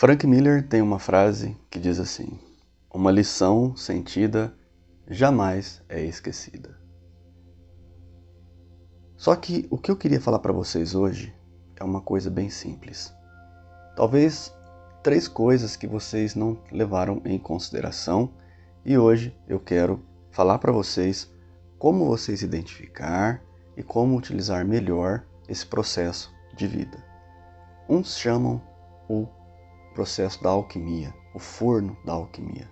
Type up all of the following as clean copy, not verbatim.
Frank Miller tem uma frase que diz assim: uma lição sentida jamais é esquecida. Só que o que eu queria falar para vocês hoje é uma coisa bem simples. Talvez 3 coisas que vocês não levaram em consideração e hoje eu quero falar para vocês como vocês identificar e como utilizar melhor esse processo de vida. Uns chamam o processo da alquimia, o forno da alquimia.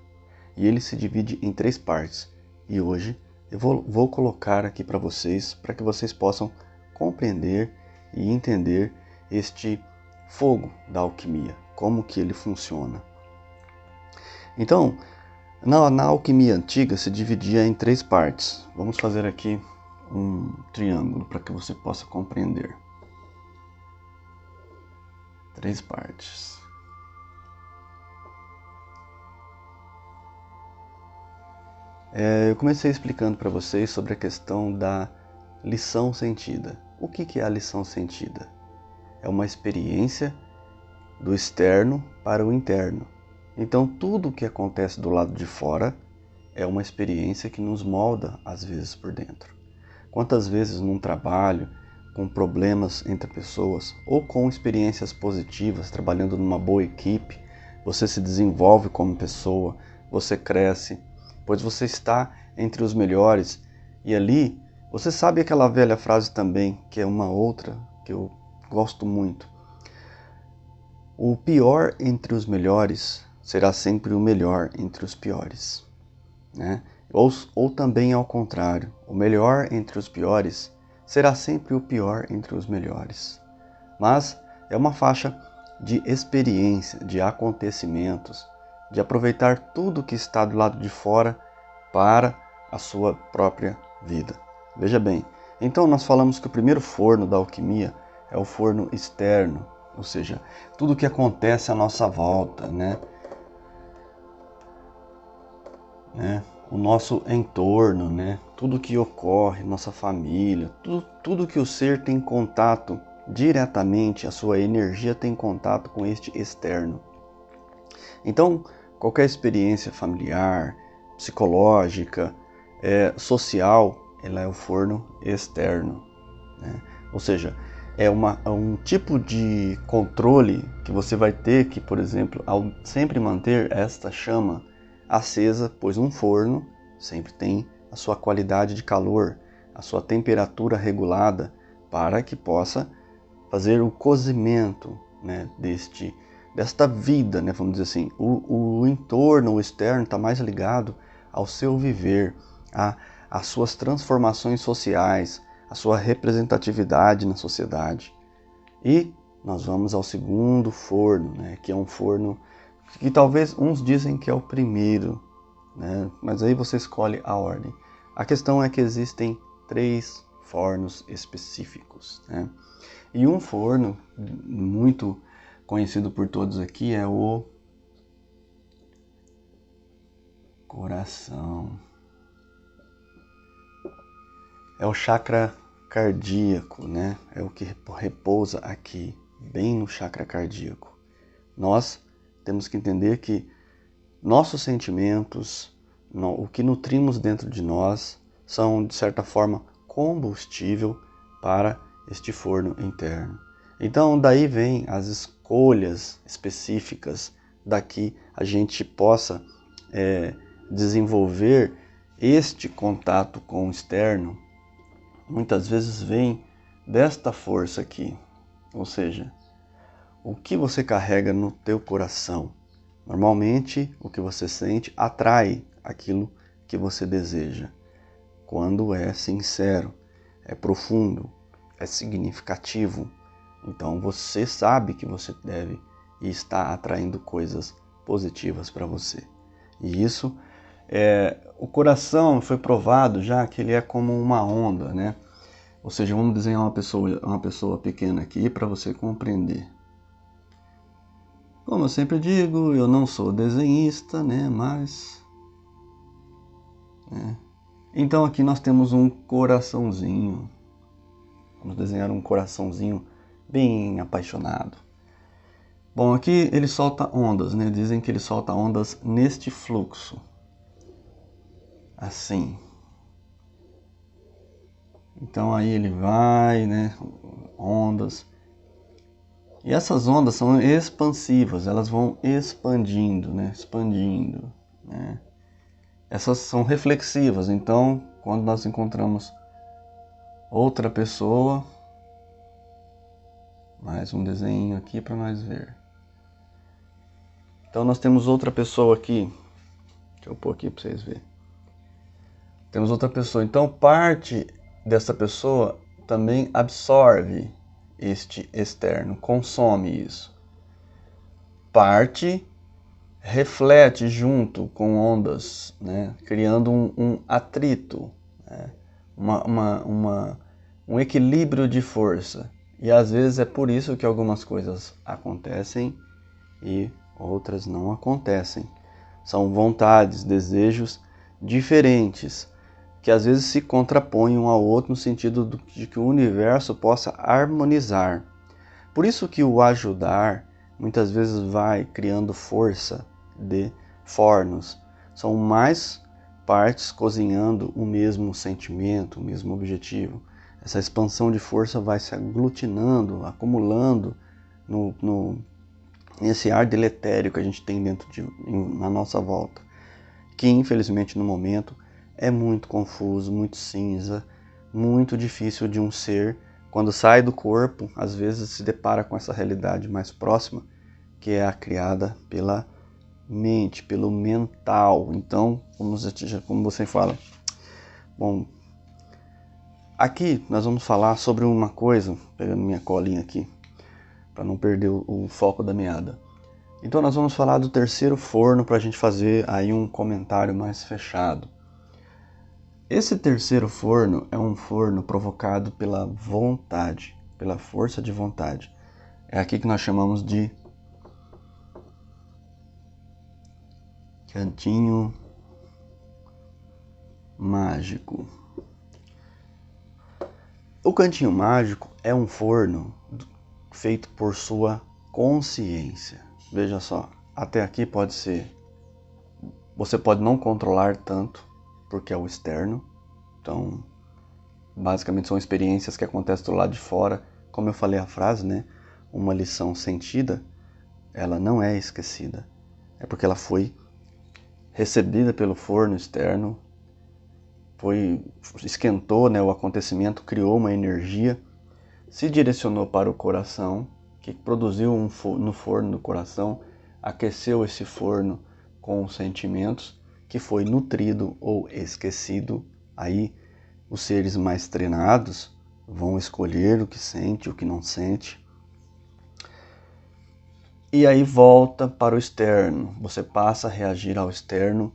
E ele se divide em 3 partes. E hoje eu vou colocar aqui para vocês, para que vocês possam compreender e entender este fogo da alquimia, como que ele funciona. Então, na alquimia antiga se dividia em 3 partes. Vamos fazer aqui um triângulo para que você possa compreender. 3 partes. Eu comecei explicando para vocês sobre a questão da lição sentida. O que é a lição sentida? É uma experiência do externo para o interno. Então tudo o que acontece do lado de fora é uma experiência que nos molda às vezes por dentro. Quantas vezes num trabalho, com problemas entre pessoas ou com experiências positivas, trabalhando numa boa equipe, você se desenvolve como pessoa, você cresce, pois você está entre os melhores. E ali, você sabe aquela velha frase também, que é uma outra que eu gosto muito. O pior entre os melhores será sempre o melhor entre os piores, né? Ou também ao contrário, o melhor entre os piores será sempre o pior entre os melhores. Mas é uma faixa de experiência, de acontecimentos, de aproveitar tudo que está do lado de fora para a sua própria vida. Veja bem, então nós falamos que o primeiro forno da alquimia é o forno externo, ou seja, tudo que acontece à nossa volta, né? O nosso entorno, né? Tudo que ocorre, nossa família, tudo que o ser tem contato diretamente, a sua energia tem contato com este externo. Então, qualquer experiência familiar, psicológica, social, ela é o forno externo, né? Ou seja, é um tipo de controle que você vai ter que, por exemplo, ao sempre manter esta chama acesa, pois um forno sempre tem a sua qualidade de calor, a sua temperatura regulada para que possa fazer o cozimento, né, desta vida, né, vamos dizer assim. O entorno, o externo está mais ligado ao seu viver, às suas transformações sociais, à sua representatividade na sociedade. E nós vamos ao segundo forno, né, que é um forno que talvez uns dizem que é o primeiro, né, mas aí você escolhe a ordem. A questão é que existem 3 fornos específicos, né? E um forno muito conhecido por todos aqui é o coração. É o chakra cardíaco, né? É o que repousa aqui, bem no chakra cardíaco. Nós temos que entender que nossos sentimentos, o que nutrimos dentro de nós, são, de certa forma, combustível para este forno interno. Então, daí vem as escolhas específicas daqui a gente possa desenvolver este contato com o externo. Muitas vezes vem desta força aqui, ou seja, o que você carrega no teu coração. Normalmente, o que você sente atrai aquilo que você deseja. Quando é sincero, é profundo, é significativo, então você sabe que você deve e está atraindo coisas positivas para você. E isso, o coração foi provado já que ele é como uma onda, né? Ou seja, vamos desenhar uma pessoa pequena aqui para você compreender. Como eu sempre digo, eu não sou desenhista, né? Mas... Então aqui nós temos um coraçãozinho. Vamos desenhar um coraçãozinho bem apaixonado. Bom, aqui ele solta ondas, né? Dizem que ele solta ondas neste fluxo. Assim. Então aí ele vai, né? Ondas. E essas ondas são expansivas, elas vão expandindo, né? Expandindo, né? Essas são reflexivas, então quando nós encontramos outra pessoa, mais um desenho aqui para nós ver. Então nós temos outra pessoa aqui, deixa eu pôr aqui para vocês verem. Temos outra pessoa, então parte dessa pessoa também absorve este externo, consome isso. Parte reflete junto com ondas, né? Criando um atrito, né? Um equilíbrio de força. E às vezes é por isso que algumas coisas acontecem e outras não acontecem. São vontades, desejos diferentes, que às vezes se contrapõem um ao outro no sentido de que o universo possa harmonizar. Por isso que o ajudar muitas vezes vai criando força de fornos. São mais partes cozinhando o mesmo sentimento, o mesmo objetivo. Essa expansão de força vai se aglutinando, acumulando nesse ar deletério que a gente tem na nossa volta, que infelizmente no momento é muito confuso, muito cinza, muito difícil de um ser, quando sai do corpo, às vezes se depara com essa realidade mais próxima, que é a criada pela mente, pelo mental. Então, como você fala, bom, aqui nós vamos falar sobre uma coisa, pegando minha colinha aqui, para não perder o foco da meada. Então nós vamos falar do terceiro forno para a gente fazer aí um comentário mais fechado. Esse terceiro forno é um forno provocado pela vontade, pela força de vontade. É aqui que nós chamamos de cantinho mágico. O cantinho mágico é um forno feito por sua consciência. Veja só, até aqui pode ser, você pode não controlar tanto, porque é o externo. Então, basicamente são experiências que acontecem do lado de fora. Como eu falei a frase, né? Uma lição sentida, ela não é esquecida. É porque ela foi recebida pelo forno externo, esquentou, né, o acontecimento, criou uma energia, se direcionou para o coração, que produziu no forno do coração, aqueceu esse forno com os sentimentos, que foi nutrido ou esquecido. Aí os seres mais treinados vão escolher o que sente, o que não sente. E aí volta para o externo. Você passa a reagir ao externo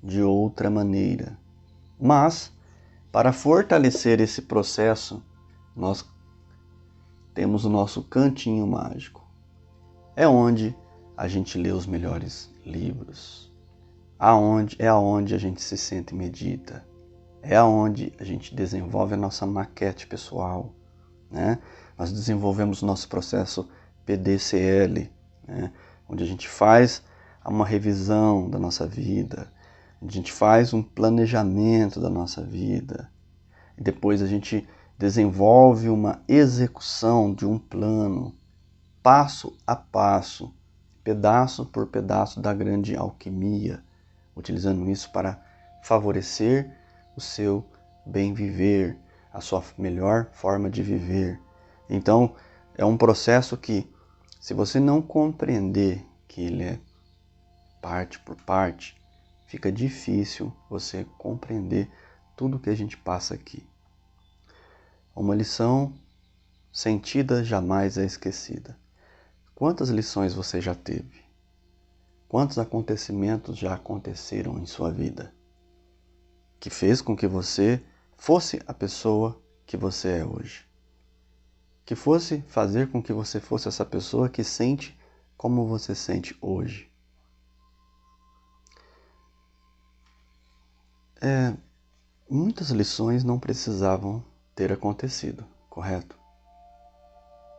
de outra maneira. Mas, para fortalecer esse processo, nós temos o nosso cantinho mágico. É onde a gente lê os melhores livros. É aonde a gente se sente e medita. É aonde a gente desenvolve a nossa maquete pessoal, né? Nós desenvolvemos nosso processo PDCL, né? Onde a gente faz uma revisão da nossa vida, onde a gente faz um planejamento da nossa vida, e depois a gente desenvolve uma execução de um plano, passo a passo, pedaço por pedaço da grande alquimia, utilizando isso para favorecer o seu bem viver, a sua melhor forma de viver. Então, é um processo que, se você não compreender que ele é parte por parte, fica difícil você compreender tudo que a gente passa aqui. Uma lição sentida jamais é esquecida. Quantas lições você já teve? Quantos acontecimentos já aconteceram em sua vida que fez com que você fosse a pessoa que você é hoje? Que fosse fazer com que você fosse essa pessoa que sente como você sente hoje? Muitas lições não precisavam ter acontecido, correto?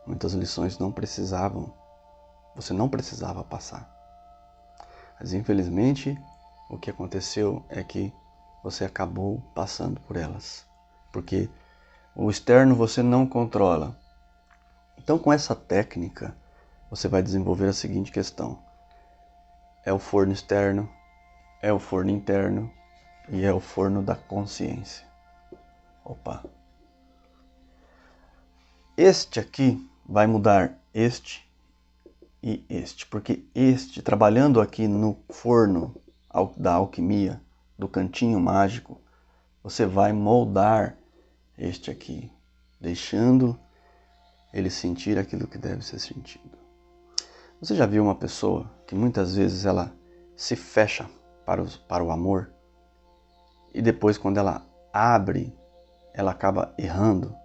Muitas lições não precisavam Você não precisava passar. Mas infelizmente, o que aconteceu é que você acabou passando por elas. Porque o externo você não controla. Então, com essa técnica, você vai desenvolver a seguinte questão. É o forno externo, é o forno interno e é o forno da consciência. Opa! Este aqui vai mudar este e este, porque este, trabalhando aqui no forno da alquimia, do cantinho mágico, você vai moldar este aqui, deixando ele sentir aquilo que deve ser sentido. Você já viu uma pessoa que muitas vezes ela se fecha para o amor e depois quando ela abre, ela acaba errando?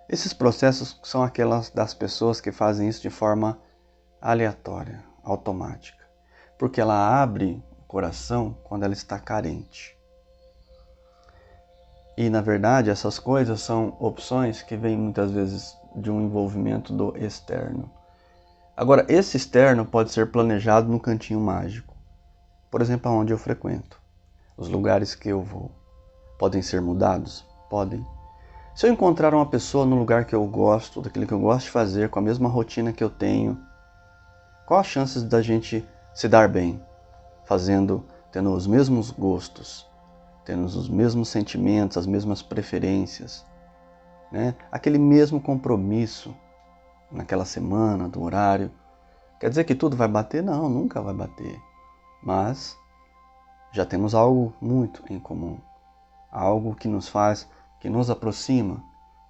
Esses processos são aquelas das pessoas que fazem isso de forma aleatória, automática, porque ela abre o coração quando ela está carente. E na verdade essas coisas são opções que vêm muitas vezes de um envolvimento do externo. Agora, esse externo pode ser planejado no cantinho mágico. Por exemplo, aonde eu frequento. Os lugares que eu vou. Podem ser mudados? Podem. Se eu encontrar uma pessoa no lugar que eu gosto, daquilo que eu gosto de fazer, com a mesma rotina que eu tenho, qual as chances da gente se dar bem? Tendo os mesmos gostos, tendo os mesmos sentimentos, as mesmas preferências, né? Aquele mesmo compromisso naquela semana, do horário. Quer dizer que tudo vai bater? Não, nunca vai bater. Mas já temos algo muito em comum. Algo que nos faz, que nos aproxima,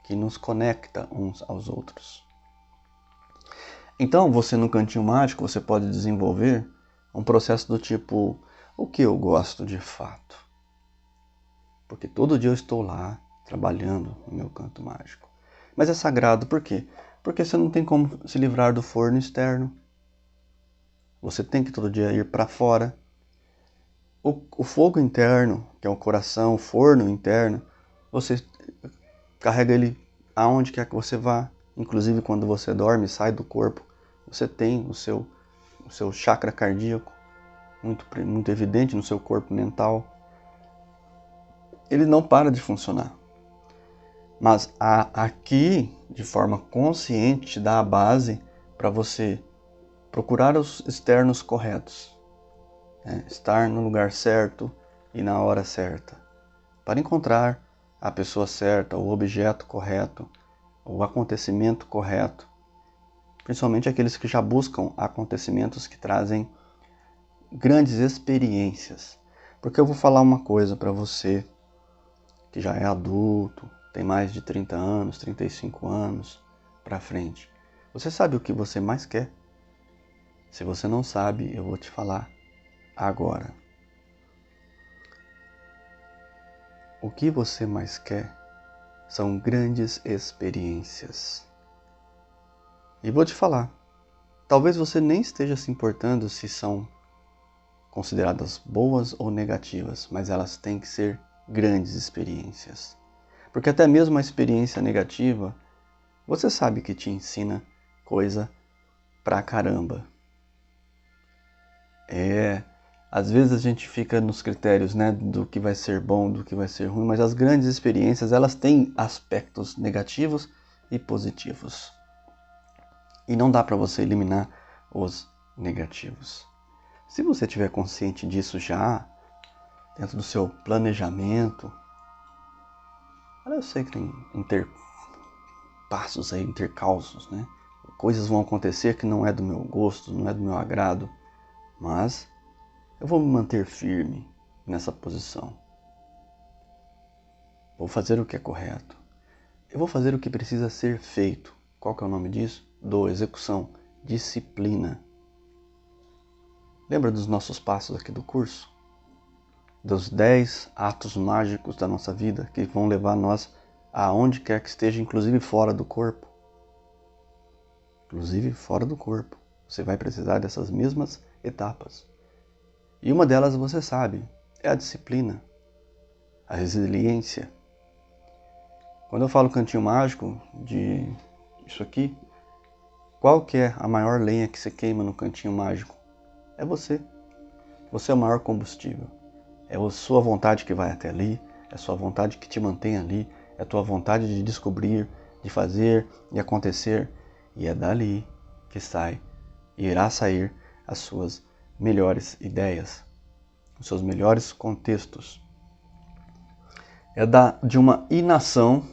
que nos conecta uns aos outros. Então, você no cantinho mágico, você pode desenvolver um processo do tipo, o que eu gosto de fato? Porque todo dia eu estou lá, trabalhando no meu canto mágico. Mas é sagrado, por quê? Porque você não tem como se livrar do forno externo. Você tem que todo dia ir para fora. O fogo interno, que é o coração, o forno interno, você carrega ele aonde quer que você vá. Inclusive quando você dorme, sai do corpo, você tem o seu chakra cardíaco muito evidente no seu corpo mental. Ele não para de funcionar. Mas aqui, de forma consciente, dá a base para você procurar os externos corretos. Estar no lugar certo e na hora certa. Para encontrar a pessoa certa, o objeto correto, o acontecimento correto. Principalmente aqueles que já buscam acontecimentos que trazem grandes experiências. Porque eu vou falar uma coisa para você que já é adulto, tem mais de 30 anos, 35 anos para frente. Você sabe o que você mais quer? Se você não sabe, eu vou te falar agora. O que você mais quer são grandes experiências. E vou te falar, talvez você nem esteja se importando se são consideradas boas ou negativas, mas elas têm que ser grandes experiências. Porque até mesmo a experiência negativa, você sabe que te ensina coisa pra caramba. Às vezes a gente fica nos critérios, né, do que vai ser bom, do que vai ser ruim, mas as grandes experiências, elas têm aspectos negativos e positivos. E não dá para você eliminar os negativos. Se você estiver consciente disso já, dentro do seu planejamento, eu sei que tem interpassos aí, intercalços, né? Coisas vão acontecer que não é do meu gosto, não é do meu agrado, mas eu vou me manter firme nessa posição. Vou fazer o que é correto. Eu vou fazer o que precisa ser feito. Qual que é o nome disso? Execução. Disciplina. Lembra dos nossos passos aqui do curso? Dos 10 atos mágicos da nossa vida que vão levar nós aonde quer que esteja, inclusive fora do corpo. Inclusive fora do corpo. Você vai precisar dessas mesmas etapas. E uma delas você sabe, é a disciplina, a resiliência. Quando eu falo cantinho mágico de isso aqui, Qual que é a maior lenha que se queima no cantinho mágico? É você. Você é o maior combustível. É a sua vontade que vai até ali, é a sua vontade que te mantém ali, é a tua vontade de descobrir, de fazer e acontecer. E é dali que irá sair as suas melhores ideias, os seus melhores contextos. É de uma inação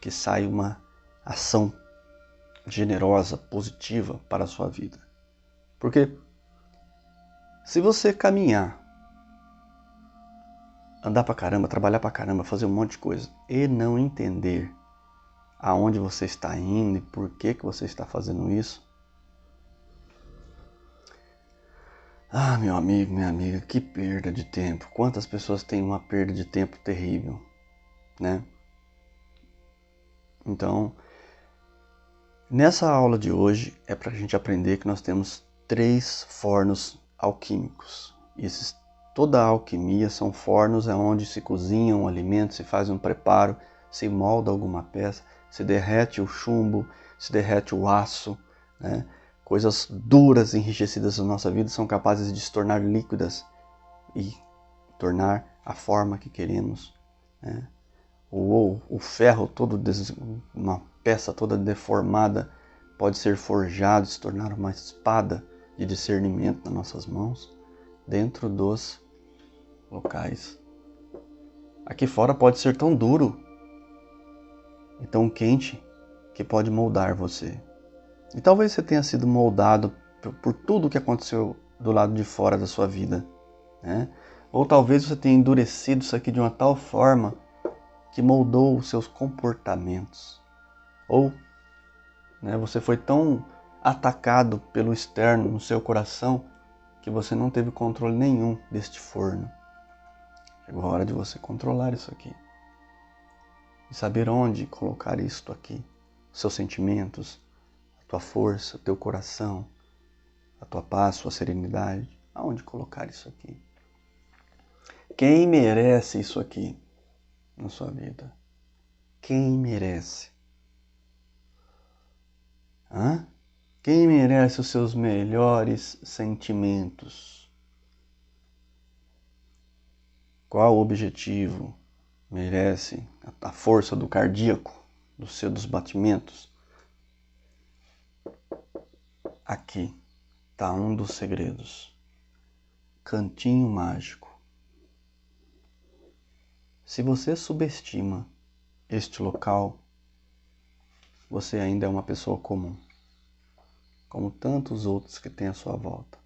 que sai uma ação generosa, positiva para a sua vida. Porque se você caminhar, andar pra caramba, trabalhar pra caramba, fazer um monte de coisa e não entender aonde você está indo e por que você está fazendo isso, meu amigo, minha amiga, que perda de tempo. Quantas pessoas têm uma perda de tempo terrível, né? Então, nessa aula de hoje é para a gente aprender que nós temos 3 fornos alquímicos. Toda a alquimia são fornos onde se cozinham alimentos, se faz um preparo, se molda alguma peça, se derrete o chumbo, se derrete o aço, né? Coisas duras, enrijecidas na nossa vida são capazes de se tornar líquidas e tornar a forma que queremos, né? O ferro todo, uma peça toda deformada, pode ser forjado, se tornar uma espada de discernimento nas nossas mãos, dentro dos locais. Aqui fora pode ser tão duro e tão quente que pode moldar você. E talvez você tenha sido moldado por tudo o que aconteceu do lado de fora da sua vida, né? Ou talvez você tenha endurecido isso aqui de uma tal forma que moldou os seus comportamentos. Ou, né, você foi tão atacado pelo externo no seu coração que você não teve controle nenhum deste forno. Chegou a hora de você controlar isso aqui. E saber onde colocar isto aqui. Os seus sentimentos, a tua força, o teu coração, a tua paz, a sua serenidade. Aonde colocar isso aqui? Quem merece isso aqui na sua vida? Quem merece? Quem merece os seus melhores sentimentos? Qual o objetivo merece a força do cardíaco, dos batimentos? Aqui está um dos segredos. Cantinho mágico. Se você subestima este local, você ainda é uma pessoa comum, como tantos outros que tem à sua volta.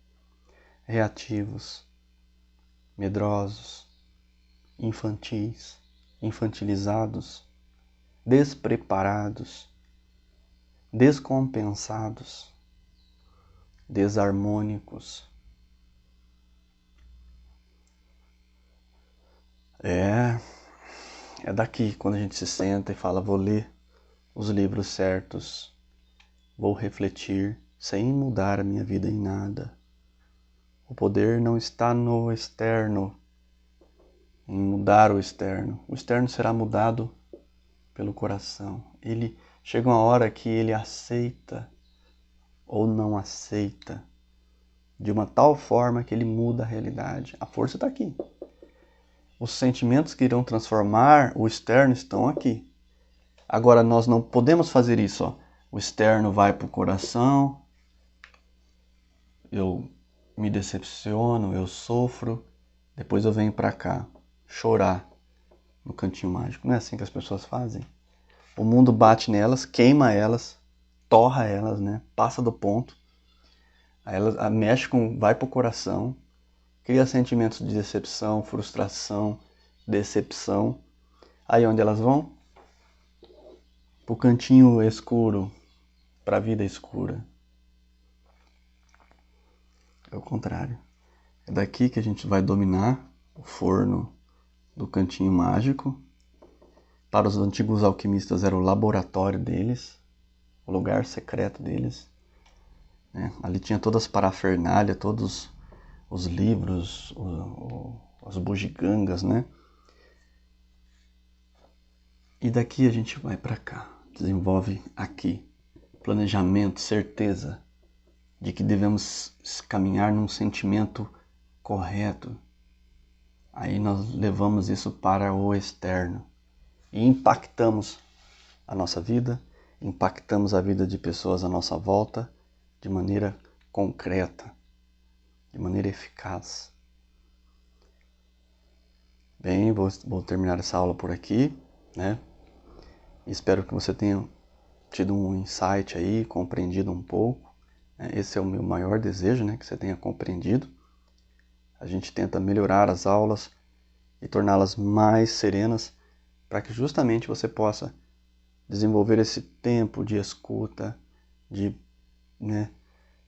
Reativos, medrosos, infantis, infantilizados, despreparados, descompensados, desarmônicos. É daqui quando a gente se senta e fala, vou ler os livros certos, vou refletir sem mudar a minha vida em nada. O poder não está no externo, em mudar o externo. O externo será mudado pelo coração. Ele chega uma hora que ele aceita ou não aceita de uma tal forma que ele muda a realidade. A força está aqui. Os sentimentos que irão transformar o externo estão aqui. Agora nós não podemos fazer isso, ó. O externo vai para o coração, eu me decepciono, eu sofro, depois eu venho para cá chorar no cantinho mágico. Não é assim que as pessoas fazem? O mundo bate nelas, queima elas, torra elas, né? Passa do ponto. Aí ela mexe vai para o coração, cria sentimentos de decepção, frustração, decepção. Aí onde elas vão? Para o cantinho escuro, para a vida escura. É o contrário. É daqui que a gente vai dominar o forno do cantinho mágico. Para os antigos alquimistas era o laboratório deles, o lugar secreto deles. Ali tinha todas as parafernálias, todos os livros, as bugigangas, né? E daqui a gente vai para cá. desenvolve aqui planejamento, certeza de que devemos caminhar num sentimento correto. Aí nós levamos isso para o externo e impactamos a nossa vida, impactamos a vida de pessoas à nossa volta de maneira concreta, de maneira eficaz. Bem, vou terminar essa aula por aqui, né? Espero que você tenha tido um insight aí, compreendido um pouco. Esse é o meu maior desejo, né? Que você tenha compreendido. A gente tenta melhorar as aulas e torná-las mais serenas para que justamente você possa desenvolver esse tempo de escuta, de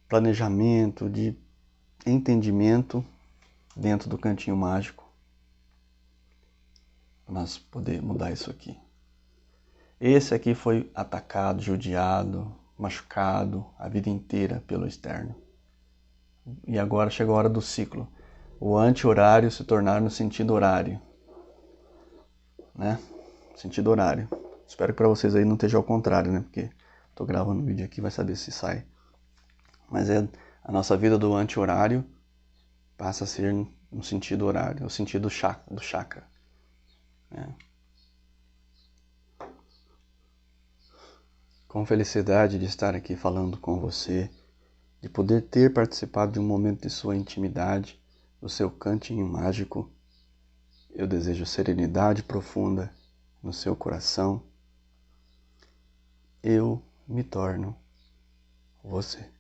planejamento, de entendimento dentro do cantinho mágico, para nós poder mudar isso aqui. Esse aqui foi atacado, judiado, machucado a vida inteira pelo externo. E agora chegou a hora do ciclo. O anti-horário se tornar no sentido horário. Né? Sentido horário. Espero que para vocês aí não esteja ao contrário, né? Porque estou gravando o vídeo aqui, vai saber se sai. Mas a nossa vida do anti-horário passa a ser no sentido horário, no sentido do chakra. Né? Com felicidade de estar aqui falando com você, de poder ter participado de um momento de sua intimidade, do seu cantinho mágico. Eu desejo serenidade profunda no seu coração. Eu me torno você.